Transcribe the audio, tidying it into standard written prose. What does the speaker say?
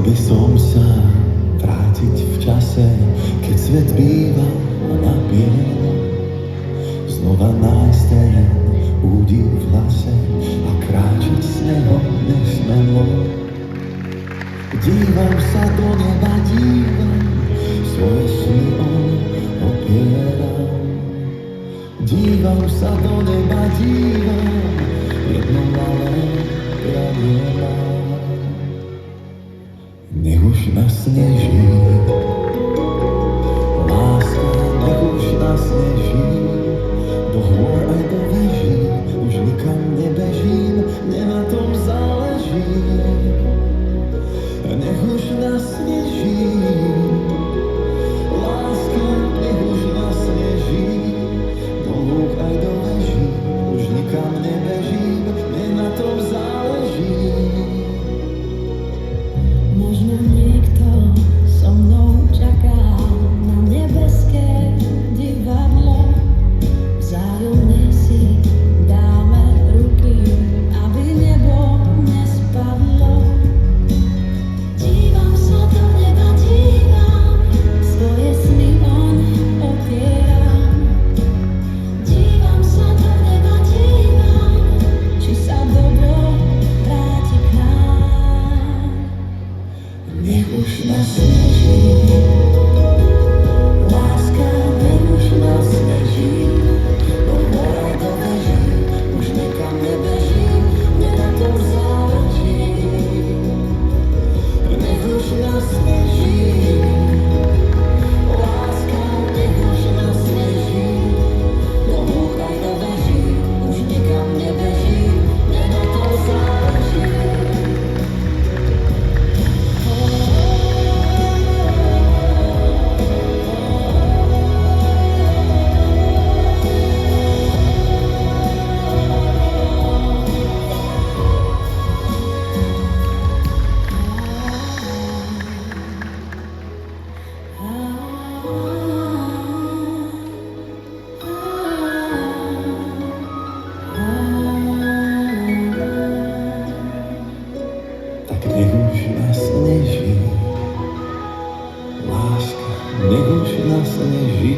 by som sa vrátiť v čase, keď svet býval na biel. Znova nájsť ten údiv v hlase a kráčať s neho nesmelo. Dívam sa do neba, dívam, svoje sny on opieram. Dívam sa do neba, dívam, jedno malé prianiela. Nech už nasneží, láska, nech už nasneží, do hôr aj do veží, už nikam nebežím, mne na tom záleží. Nech už nasneží, láska, nech už nasneží, do lúk aj do veží, už nikam nebežím, mne na tom záleží. Možno niekto so mnou čaká na nebeské divadlo. Vzájomne si dáme ruky, aby nebo nespadlo. Dívam sa do neba, dívam, svoje sny on opieram. Dívam sa do neba, dívam, či sa dobro vráti k nám. Nech už nasneží, láska, nech už nasneží, do hôr aj do veží, už nikam nebežím, mne na tom záleží. Nech už nasneží, láska, nech už nasneží, do hôr aj do veží, už nikam nebežím, mne na tom záleží. Tak nech už nasneží, láska, nech už nasneží.